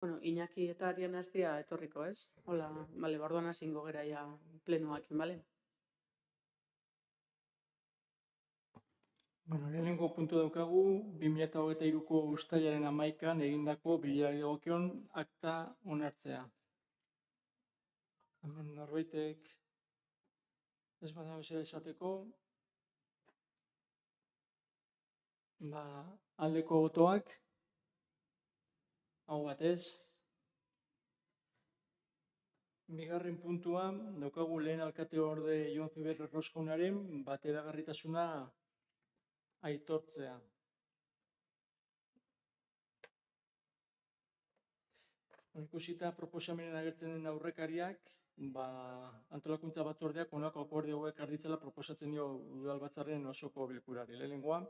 Bueno, Iñaki eta Ariana ez dira etorriko, ez? Hola, bale, orduan hasingo gera ja plenoakin, bale? Lehenengo puntu daukagu, 2023ko uztailaren 11an egindako bilerari dagokion akta onartzea. Hemen norbaitek ez bada bezala esateko, aldeko botoak, hau batez. Bigarren puntua, daukagu lehen alkate orde Jon Zubier Erroskaunaren bateragarritasuna aitortzea. Ikusita proposamenen agertzen den aurrekariak, antolakuntza batzordeak honako akordio hauek arditzela proposatzen dio udalbatzarren osoko bilkurari. Lehenengoa,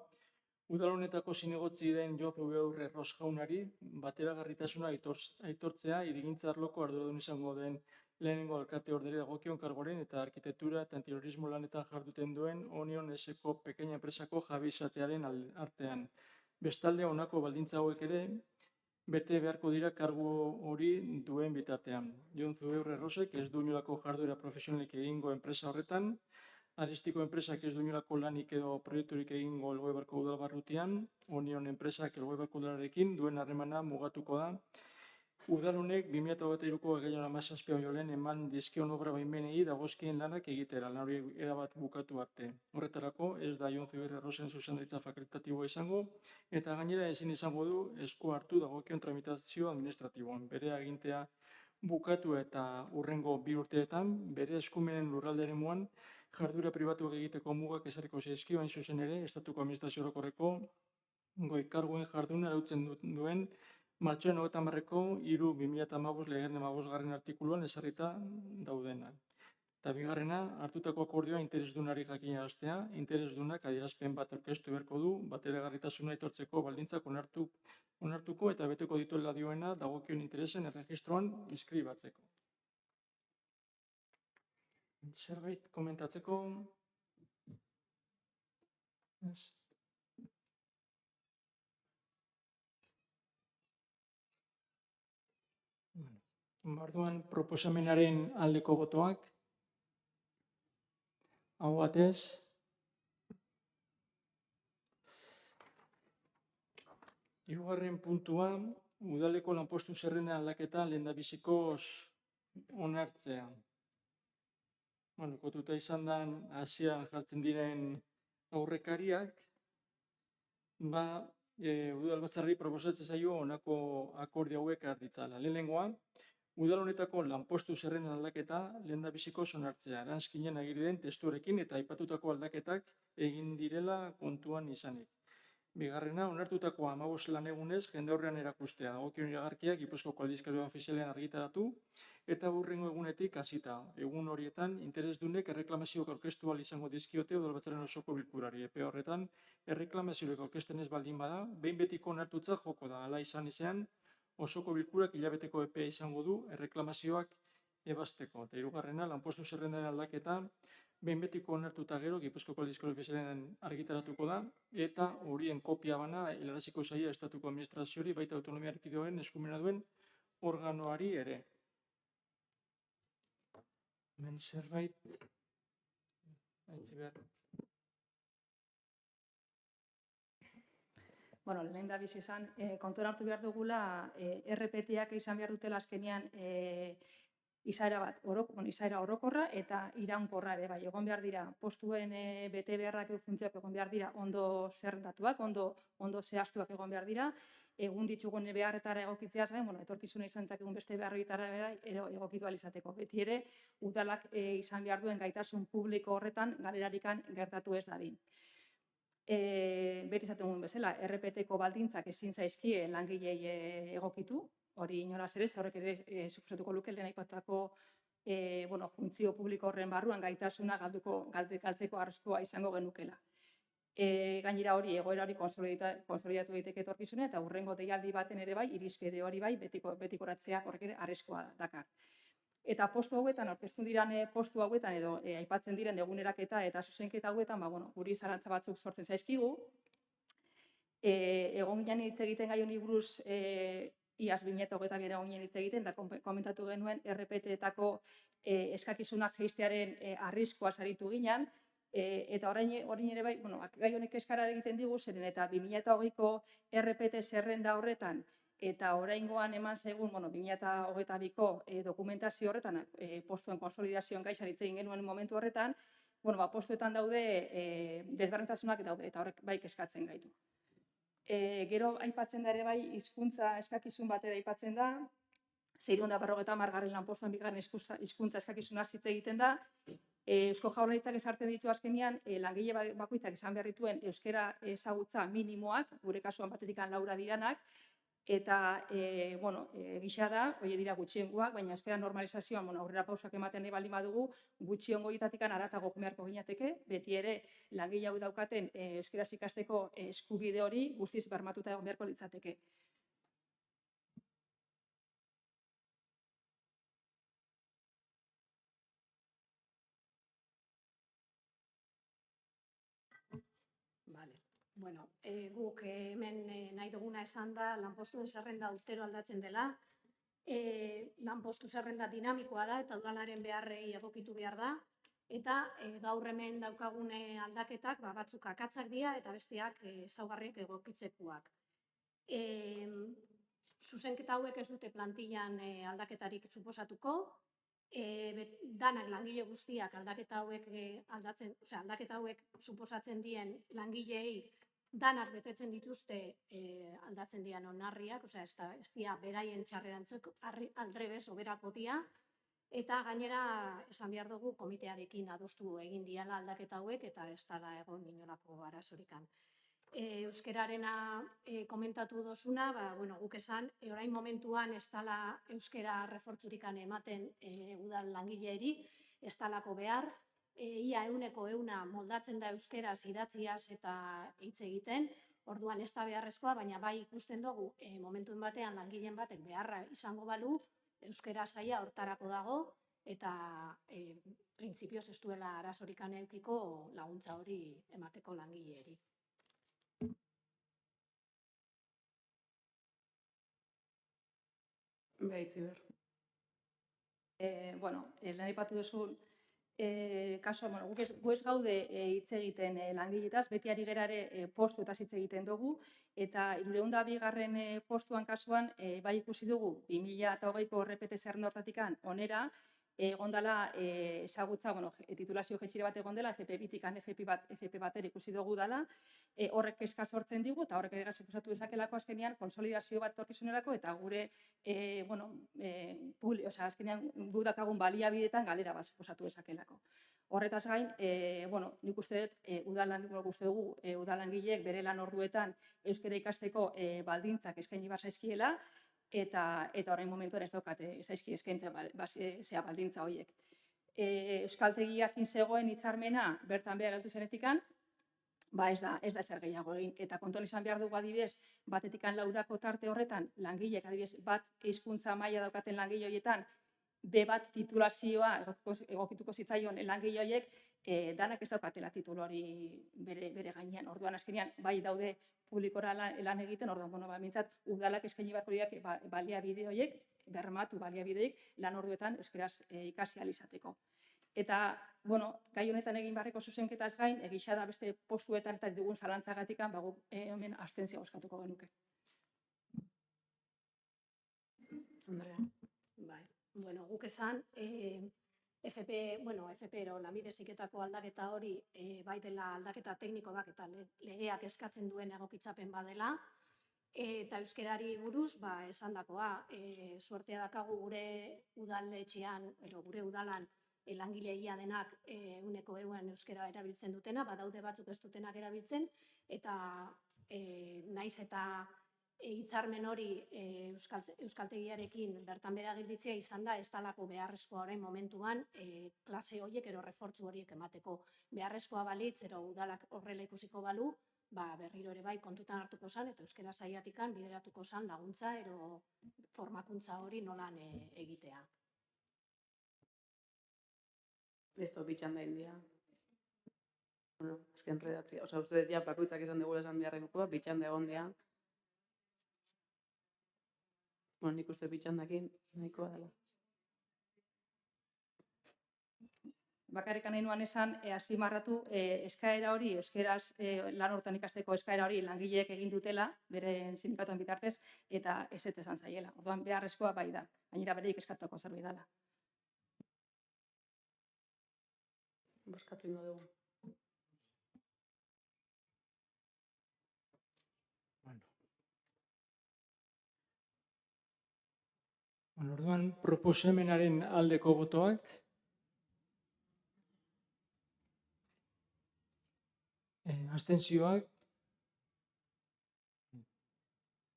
udal honetako zinegotzi den Jon Zubier Erroskaunari bateragarritasuna aitortzea hirigintza arloko arduradun izango den lehenengo alkate orderi dagokion kargoren eta arkitektura eta antiterrorismo lanetan jarduten duen Onion S-ko pequeña enpresako jabe izatearen artean. Bestalde, honako baldintza hauek ere bete beharko dira kargu hori duen bitartean. Jon Zubier Errosek ez du inolako jarduera profesionalik egingo enpresa horretan, Arestiko enpresak ez du inolako lanik edo proiekturik egingo Elgoibarko udalbarrutian, Onion enpresak Elgoibarko udalarekin duen harremana mugatuko da. Udal honek 2023ko ekainaren 17 baino lehen eman dizkion obra baimenei dagozkien lanak egitera, lan hori erabat bukatu arte. Horretarako ez da Jon Zubier Errosen zuzendaritza fakultatiboa izango, eta gainera ezin izango du esku hartu dagokion tramitazio administratiboan. Bere agintea bukatu eta hurrengo 2 urteetan, bere eskumenen lurralde eremuan jardura pribatuak egiteko mugak ezarriko zaizkio, hain zuzen ere, Estatuko Administrazio Orokorreko goi karguen jarduna arautzen duen martxoaren 30ko 3/2015 legearen 15. artikuluan ezarrita daudena. Eta bigarrena, hartutako akordioa interesdunari jakinaraztea, interesdunak adierazpen bat aurkeztu beharko du, bateragarritasuna aitortzeko baldintzak onartuko eta beteko dituela dioena dagokion interesen erregistroan inskribatzeko. Zerbait komentatzeko? Orduan, proposamenaren aldeko botoak. Hau batez. Hirugarren puntua, udaleko lanpostu zerrenda aldaketa lehendabizikoz onartzea. Kotuta izan da hasian jartzen diren aurrekariak, udalbatzarrari proposatzen zaio honako akordio hauek arditzala. Lehenengoa, udal honetako lanpostu zerrenda aldaketa lehendabizikoz onartzea, eranskinen agiri den testuarekin eta aipatutako aldaketak egin direla kontuan izanik. Bigarrena, onartutako 15 lanegunez jendaurrean erakustea, dagokion iragarkiak Gipuzkoako aldizkari ofizialean argitaratu eta hurrengo egunetik hasita. Egun horietan, interesdunek erreklamazioak aurkeztu ahal izango dizkiote udalbatzaren osoko bilkurari. Epe horretan, erreklamazioak aurkezten ez baldin bada, behin betiko onartutza joko da. Hala izan ezean, osoko bilkurak hilabeteko epea izango du erreklamazioak ebazteko. Eta hirugarrena, lanpostu zerrendaren aldaketa behin betiko onartuta gero, Gipuzkoako aldizkari ofizialean argitaratuko da, eta horien kopia bana helaraziko zaia Estatuko Administraziori baita autonomia erkidegoen eskumena duen organoari ere. Hemen zerbait haitzi behar. Bueno, lehen da bizi izan, kontuan hartu behar dugula, RPT-ak izan behar dutela azkenean izaera orokorra eta iraunkorra ere, bai, egon behar dira, postuen bete beharrak funtzioak egon behar dira, ondo zerrendatuak, ondo zehaztuak egon behar dira, egun ditugun beharretara egokitzeaz gain, etorkizuna izan egun beste beharretara egokitu alizateko. Beti ere, udalak izan behar duen gaitasun publiko horretan galerarikan gertatu ez dadin. Beti izaten duen bezala, RPT-ko baldintzak ezin zaizkie langilei egokitu, hori inolaz ere, horrek ere suposatuko luke lehen aipatutako funtzio publiko horren barruan gaitasuna galtzeko arriskua izango genukela. Gainera hori, egoera hori konsolidatu daiteke etorkizuna eta hurrengo deialdi baten ere bai, irizpide hori bai, betikoratzeak horrek ere arriskua dakar. Eta postu hauetan, aurkeztu diren postu hauetan edo aipatzen diren eguneraketa eta zuzenketa hauetan, guri zalantza batzuk sortzen zaizkigu. Egon ginen hitz egiten gai honi buruz iaz 2022 ginen hitz egiten, eta komentatu genuen RPT-etako eskakizunak jeistearen arriskua saritu ginen, eta orain ere bai, gai honek eskara egiten digu, zeren eta 2020ko RPT zerrenda horretan, eta oraingoan eman zaigun, 2022ko dokumentazio horretan, postuen konsolidazioan gai saritzen genuen momentu horretan, postuetan daude desberdintasunak daude, eta horrek bai kezkatzen gaitu. Gero aipatzen da ere bai, hizkuntza eskakizun batera aipatzen da, 650 lanpostuan bigarren hizkuntza eskakizuna hitz egiten da. Eusko Jaurlaritzak ezartzen ditu azkenean, langile bakoitzak izan behar dituen euskara ezagutza minimoak, gure kasuan batetik 4 diranak, eta, gisa da, hori dira gutxiengoak, baina euskara normalizazioan aurrera pausak ematen nahi baldin badugu, gutxiengo horietatik haratago beharko ginateke, beti ere langile hau daukaten euskaraz ikasteko eskubide hori guztiz bermatuta egon beharko litzateke. Bueno, guk hemen nahi duguna esan da, lanpostuen zerrenda urtero aldatzen dela, lanpostu zerrenda dinamikoa da eta udalaren beharrei egokitu behar da, eta gaur hemen daukagune aldaketak batzuk akatzak dira eta besteak ezaugarriak egokitzekuak. Zuzenketa hauek ez dute plantillan aldaketarik suposatuko, danak langile guztiak aldaketa hauek suposatzen dien langileei danak betetzen dituzte aldatzen dian onarriak, ez dira beraien txarrerantzuk aldrebez oberako dira, eta gainera esan behar dugu komitearekin adostu egin diala aldaketa hauek eta ez dela egon inolako arazorikan. Euskerarena komentatu dozuna, guk esan, orain momentuan ez dela euskera refortzurikan ematen udal langileeri, ez dalako behar, ia 100% moldatzen da euskeraz idatziaz eta hitz egiten, orduan ez da beharrezkoa, baina bai ikusten dugu momentuen batean langileen batek beharra izango balu, euskera saila hortarako dago, eta printzipioz ez duela arazorikan edukiko laguntza hori emateko langileeri. Itziber. Lehen aipatu duzun kasua, gu ez gaude hitz egiten langiletaz, beti ari gara ere postuetaz hitz egiten dugu, eta 302. Postuan kasuan, bai ikusi dugu, 2020ko RPT zerrenda horretatik onera, egon dela ezagutza, titulazio jaitsire bat egon dela, FP2-tik FP batera ikusi dugu dela, horrek kezka sortzen digu, eta horrek ere suposatu dezakelako azkenean konsolidazio bat etorkizunerako, eta gure, azkenean gu dakagun baliabideetan galera bat suposatu dezakelako. Horretaz gain, nik uste dut, udalangileek bere lan orduetan euskara ikasteko baldintzak eskaini behar zaizkiela, eta orain momentuan ez daukate zaizki eskaintzen zea baldintza horiek. Euskaltegiakin zegoen hitzarmena bertan behar galdu zenetikan, ez da ezer gehiago egin. Eta kontuan izan behar dugu adibidez, batetik 4 tarte horretan, langileek adibidez bat hizkuntza maila daukaten langile horietan, B1 titulazioa egokituko zitzaion langile horiek, danak ez daukatela titulu hori bere gainean. Orduan azkenean bai daude publikora lan egiten, orduan, mintzat, udalak eskaini beharko diak baliabide horiek, bermatu baliabideek lan orduetan euskaraz ikasi ahal izateko. Eta, gai honetan egin beharreko zuzenketaz gain, egisa da beste postuetan eta dugun zalantzagatikan, guk hemen abstentzioa bozkatuko genuke. Andrea. Guk esan, FP-ero lanbide heziketako aldaketa hori bai dela aldaketa tekniko bat eta legeak eskatzen duen egokitzapen badela, eta euskerari buruz esandakoa, suertea dakagu gure udaletxean, gure udalan langileia denak 100% euskera erabiltzen dutena, badaude batzuk ez dutenak erabiltzen, eta naiz eta hitzarmen hori euskaltegiarekin bertan bera gelditzea izan da, ez dalako beharrezkoa orain momentuan klase horiek ero refortzu horiek emateko beharrezkoa balitz, ero udalak horrela ikusiko balu, berriro ere bai kontutan hartuko zan, eta euskera saiatikan bideratuko zan laguntza ero formakuntza hori nolan egitea. Ez da bitxan da india. Azken redatzia. Uste dut bakoitzak esan dugula esan beharren bitxan da egon dira. Bueno, nik uste pitxandakin nahikoa dela. Bakarrik nahi nuan esan, azpimarratu, eskaera hori, euskeraz lan hortan ikasteko eskaera hori langileek egin dutela, beren sindikatuen bitartez, eta ez esan zaiela. Orduan beharrezkoa bai da, gainera bereik eskatuko zerbait dela. Bozkatu ingo dugu. Orduan, proposamenaren aldeko botoak. Abstentzioak.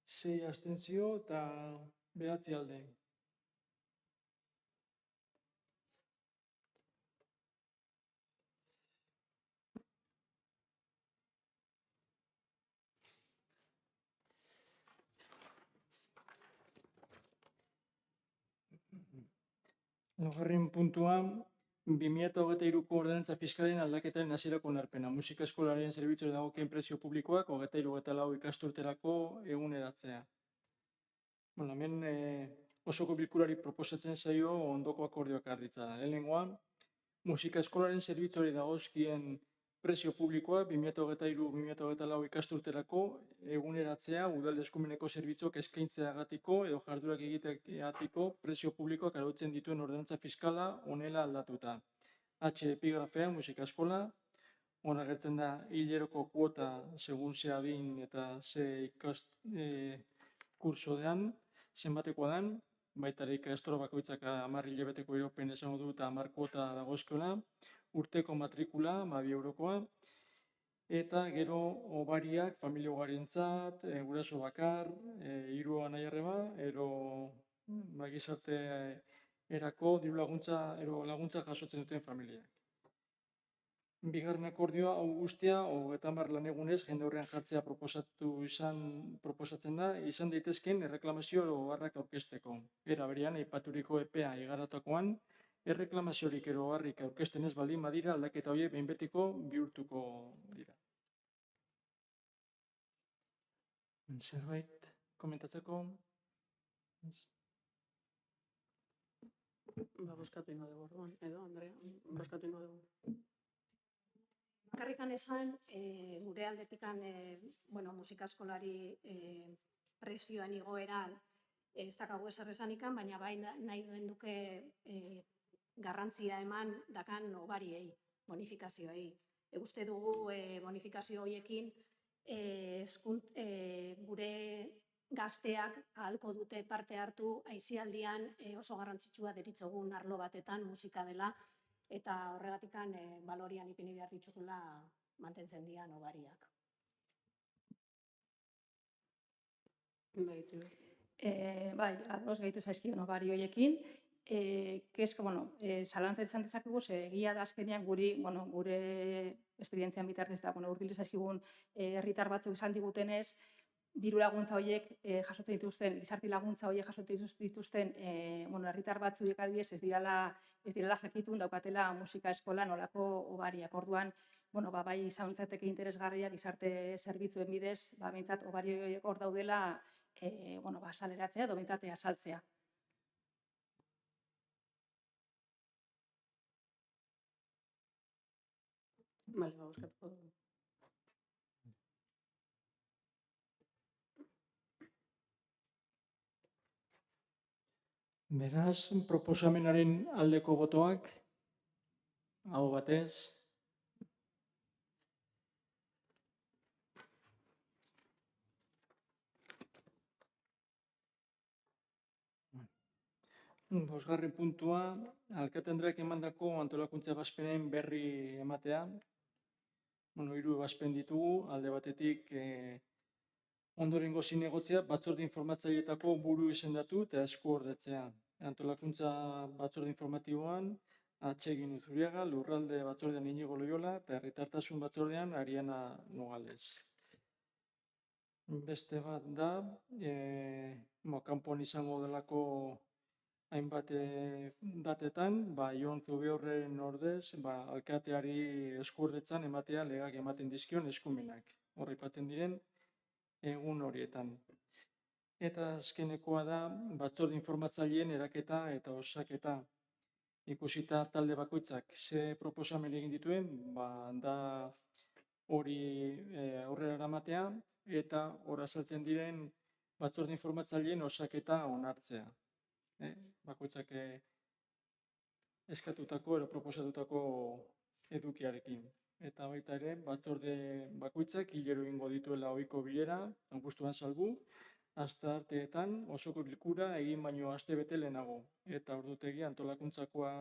6 abstentzio eta 9 alde. Laugarren puntua, 2023ko ordenantza fiskalen aldaketaren hasierako onarpena. Musika eskolaren zerbitzuari dagokien prezio publikoak 23-24 ikasturterako eguneratzea. Bueno, hemen osoko bilkurari proposatzen zaio ondoko akordioak harritzara. Lehenengoa, musika eskolaren zerbitzuari dagozkien prezio publikoa 2023-2024 ikasturterako eguneratzea udal eskumeneko zerbitzuak eskaintzeagatiko edo jarduerak egiteagatiko prezio publikoak arautzen dituen ordenantza fiskala honela aldatuta. H epigrafea musika eskola, hona agertzen da hileroko kuota segun ze adin eta ze kursodean, zenbatekoa den, baita ere ikastaro bakoitzak 10 hilabeteko iraupen esango du eta 10 kuota dagozkiola, urteko matrikula, 2 eurokoa, eta gero obariak, familia ugarientzat, guraso bakar, 3 anai arreba, ero gizarte erako diru laguntza, ero laguntza jasotzen duten familiak. Bigarren akordioa, hau guztia, 30 lanegunez, jende horrean jartzea proposatzen da, izan daitezken erreklamazio edo oharrak aurkezteko. Era berean, aipaturiko epea igaratakoan, erreklamaziorik edo oharrik aurkezten ez baldin badira, aldaketa horiek behin betiko bihurtuko dira. Zerbait komentatzeko? Bozkatu ingo dugu, orduan, edo, Andrea, bozkatu ingo dugu. Bakarrikan esan, gure aldetikan musika eskolari prezioan igoeran ez dakagu ezer esanikan, baina bai nahi duen duke garrantzia eman dakan obariei, bonifikazioei. Uste dugu bonifikazio horiekin gure gazteak ahalko dute parte hartu aisialdian oso garrantzitsua deritzogun arlo batetan musika dela, eta horregatik balorian ipini behar ditugula mantentzen dian obariak. Bai, ados gehitu zaizkion obari horiekin. Zalantza izan dezakegu, egia da azkenean gure esperientzian bitartez da, hurbildu zaizkigun herritar batzuk izan digutenez, diru laguntza horiek jasotzen dituzten, gizarte laguntza horiek jasotzen dituzten herritar batzuek adibidez ez direla jakitun daukatela musika eskola nolako obariak. Orduan, bai izan litzateke interesgarria gizarte zerbitzuen bidez, behintzat obari horiek hor daudela azaleratzea edo behintzat azaltzea. Bale, bozkatuko dugu. Beraz, proposamenaren aldeko botoak, aho batez. Bosgarren puntua, alkate Andreak emandako antolakuntza ebazpenen berri ematea. 3 ebazpen ditugu, alde batetik ondorengo zinegotzea, batzorde informatzaileetako buru izendatu eta eskuordetzea. Antolakuntza batzorde informatiboan, Atsegin Uzuriaga, Lurralde batzordean Inigo Loyola eta Herritartasun batzordean Ariana Nogales. Beste bat da, kanpoan izango delako hainbat datetan, Jon Zubiorren ordez, alkateari eskuordetzan ematea legak ematen dizkion eskumenak. Hor aipatzen diren egun horietan. Eta azkenekoa da batzorde informatzaileen eraketa eta osaketa. Ikusita talde bakoitzak ze proposamen egin dituen, da hori aurrera eramatea eta hor azaltzen diren batzorde informatzaileen osaketa onartzea. Bakoitzak eskatutako edo proposatutako edukiarekin. Eta baita ere, batzorde bakoitzak hilero egingo dituela ohiko bilera, abuztuan salbu, astearteetan osoko bilkura egin baino astebete lehenago. Eta ordutegia antolakuntzakoa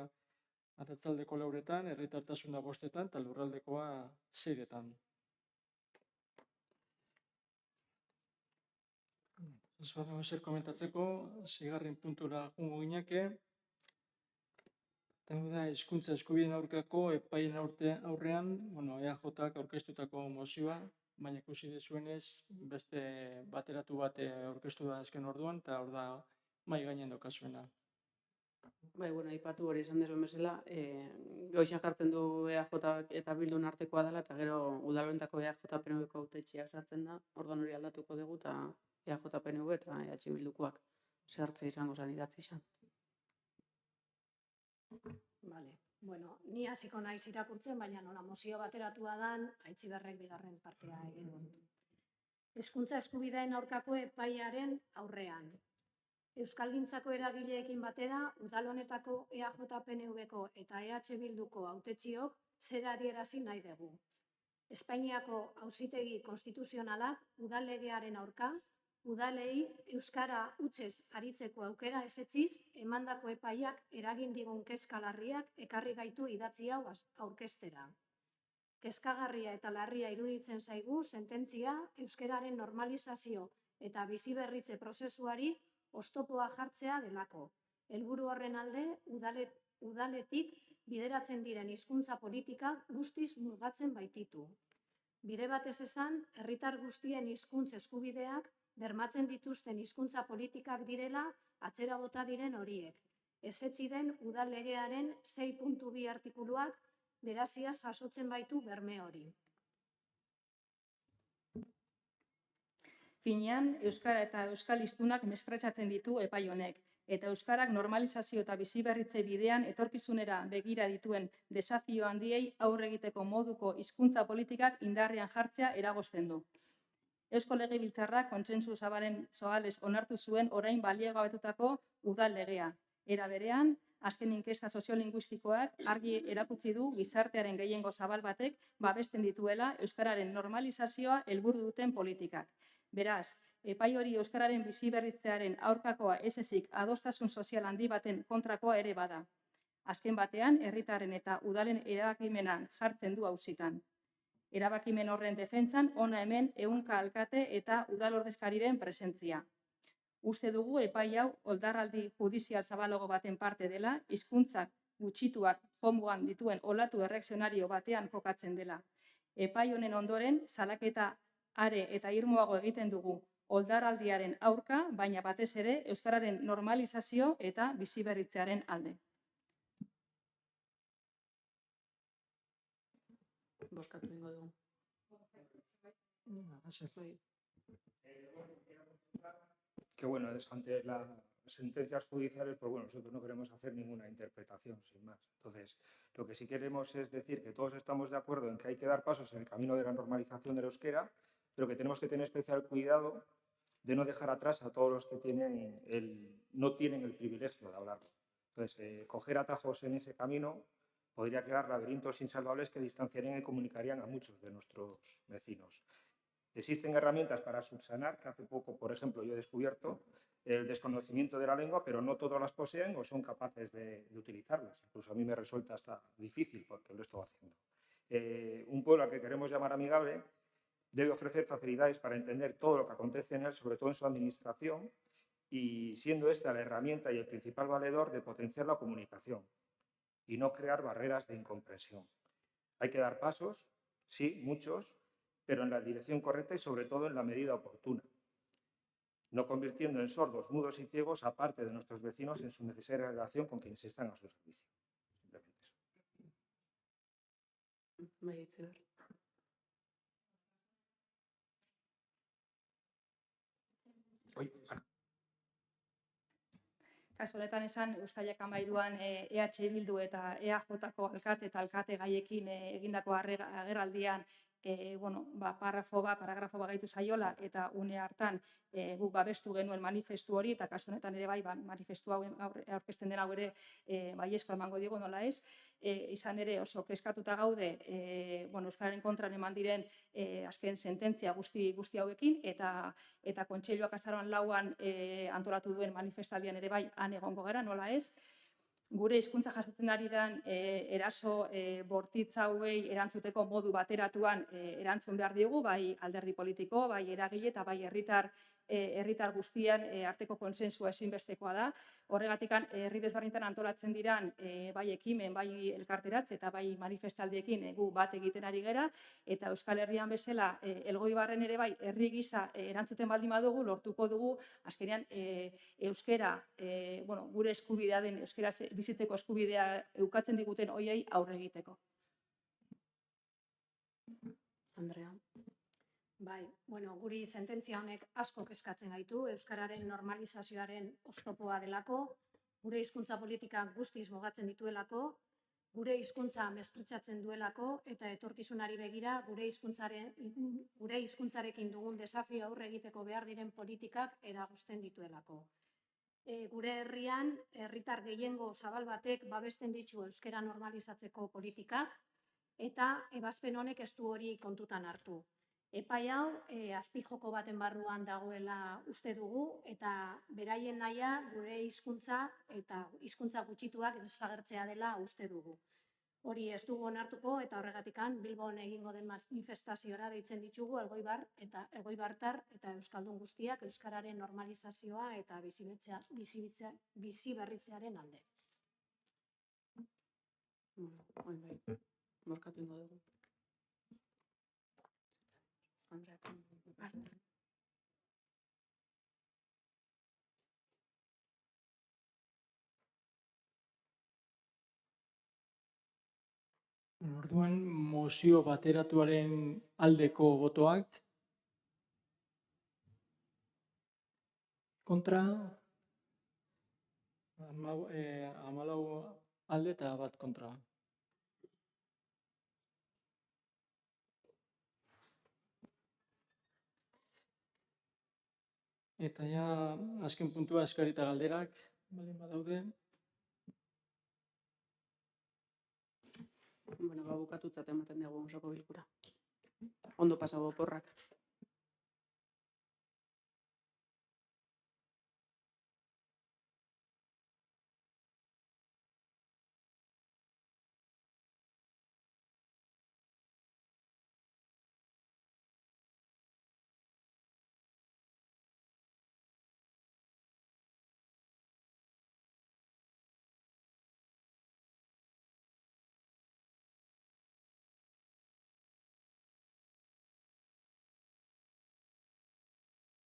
arratsaldeko 4etan, herritartasuna 5etan eta lurraldekoa 6etan. Ez badago ezer komentatzeko, 6. puntura joango ginateke. Da, hizkuntza eskubideen aurkako epaien aurrean, EAJak aurkeztutako mozioa, baina ikusi dezuenez beste bateratu bat aurkeztu da azken orduan, eta hor da mahai gainen daukazuena. Bai, aipatu hori esan dezuen bezala, goizan jartzen du EAJ eta Bildun artekoa dela, eta gero udaloentako EAJ PNVko hautetxeak sartzen da, orduan hori aldatuko dugu, eta EAJ PNV eta EH Bildukoak zertze izango zen idatzi izan. Vale. Bueno, ni hasiko naiz irakurtzen, baina nola mozio bateratua dan, Aitziberrek bigarren partea egin dut. Hezkuntza eskubideen aurkako epaiaren aurrean. Euskalgintzako eragileekin batera, udal honetako EAJ PNVko eta EH Bilduko hautetxiok zer adierazi nahi dugu. Espainiako Auzitegi Konstituzionalak udal legearen aurka, udalei euskara hutsez aritzeko aukera ezetziz, emandako epaiak eragin digun kezka larriak ekarri gaitu idatzi hau aurkeztera. Kezkagarria eta larria iruditzen zaigu sententzia euskararen normalizazio eta biziberritze prozesuari oztopoa jartzea delako. Helburu horren alde, udaletik bideratzen diren hizkuntza politika guztiz mugatzen baititu. Bide batez esan, herritar guztien hizkuntza eskubideak bermatzen dituzten hizkuntza politikak direla atzera bota diren horiek. Ezetzi den udal legearen 6.2 artikuluak beraziaz jasotzen baitu berme hori. Finean, euskara eta euskal hiztunak mespretxatzen ditu epai honek, eta euskarak normalizazio eta biziberritze bidean etorkizunera begira dituen desafio handiei aurre egiteko moduko hizkuntza politikak indarrean jartzea eragozten du. Eusko Legebiltzarrak kontsentsu zabalez onartu zuen orain baliogabetutako udal legea. Era berean, azken inkesta soziolinguistikoak argi erakutsi du gizartearen gehiengo zabal batek babesten dituela euskararen normalizazioa helburu duten politikak. Beraz, epai hori euskararen biziberritzearen aurkakoa ez ezik adostasun sozial handi baten kontrakoa ere bada. Azken batean, herritarren eta udalen erabakimenak jartzen du auzitan. Erabakimen horren defentsan, hona hemen ehunka alkate eta udal ordezkariren presentzia. Uste dugu epai hau oldarraldi judizial zabalago baten parte dela, hizkuntzak gutxituak jomuan dituen olatu erreakzionario batean kokatzen dela. Epai honen ondoren, salaketa are eta irmoago egiten dugu oldarraldiaren aurka, baina batez ere euskararen normalizazio eta biziberritzearen alde. Boskatu ingo dugu. Que bueno, ante las sentencias judiciales, pues bueno, nosotros no queremos hacer ninguna interpretación, sin más. Entonces, lo que sí queremos es decir que todos estamos de acuerdo en que hay que dar pasos en el camino de la normalización del euskera, pero que tenemos que tener especial cuidado de no dejar atrás a todos los que no tienen el privilegio de hablarlo. Entonces, coger atajos en ese camino podría crear laberintos insalvables que distanciarían y comunicarían a muchos de nuestros vecinos. Existen herramientas para subsanar, que hace poco, por ejemplo, yo he descubierto el desconocimiento de la lengua, pero no todos las poseen o son capaces de utilizarlas. Incluso a mí me resulta hasta difícil porque lo estoy haciendo. Un pueblo al que queremos llamar amigable debe ofrecer facilidades para entender todo lo que acontece en él, sobre todo en su administración, y siendo esta la herramienta y el principal valedor de potenciar la comunicación y no crear barreras de incomprensión. Hay que dar pasos, sí, muchos, pero en la dirección correcta y sobre todo en la medida oportuna, no convirtiendo en sordos, mudos y ciegos a parte de nuestros vecinos en su necesaria relación con quienes están a su servicio. Simplemente eso. Oye, kasu honetan esan, uztailak 13an EH Bildu eta EAJko alkate eta alkate gaiekin egindako agerraldian paragrafo bat gehitu zaiola eta une hartan guk babestu genuen manifestu hori eta kasu honetan ere bai manifestu hau aurkezten den hau ere baiezkoa emango diogu nola ez. Izan ere oso kezkatuta gaude euskararen kontran eman diren azken sententzia guzti hauekin eta kontseiluak azaroan 4an antolatu duen manifestaldian ere bai han egongo gara nola ez. Gure hizkuntza jasotzen ari den eraso bortitz hauei erantzuteko modu bateratuan erantzun behar diogu, bai alderdi politiko, bai eragile eta bai herritar guztien arteko konsensua ezinbestekoa da. Horregatik herri desberdintan antolatzen diran bai ekimen, bai elkarteratze eta bai manifestaldiekin gu bat egiten ari gera eta Euskal Herrian bezala Elgoibarren ere bai herri gisa erantzuten baldin badugu lortuko dugu azkenean euskera gure eskubidea den euskera bizitzeko eskubidea eukatzen diguten hoiei aurre egiteko. Andrea. Bai, guri sententzia honek asko kezkatzen gaitu, euskararen normalizazioaren oztopoa delako, gure hizkuntza politika guztiz mugatzen dituelako, gure hizkuntza mespretxatzen duelako eta etorkizunari begira gure hizkuntzarekin dugun desafio aurre egiteko behar diren politikak eragozten dituelako. Gure herrian, herritar gehiengo zabal batek babesten ditu euskara normalizatzeko politikak eta ebazpen honek ez du hori kontutan hartu. Epai hau azpijoko baten barruan dagoela uste dugu eta beraien nahia gure hizkuntza eta hizkuntza gutxituak desagertzea dela uste dugu. Hori ez dugu onartuko eta horregatikan Bilbon egingo den manifestaziora deitzen ditugu elgoibartar eta euskaldun guztiak euskararen normalizazioa eta biziberritzearen alde. Borkatu ingo dugu. Andrea. Orduan, mozio bateratuaren aldeko botoak. Kontra. 14 alde eta 1 kontra. Eta ja, azken puntua eskari eta galderak, baldin badaude. Bukatutzat ematen dugu osoko bilkura. Ondo pasau oporrak.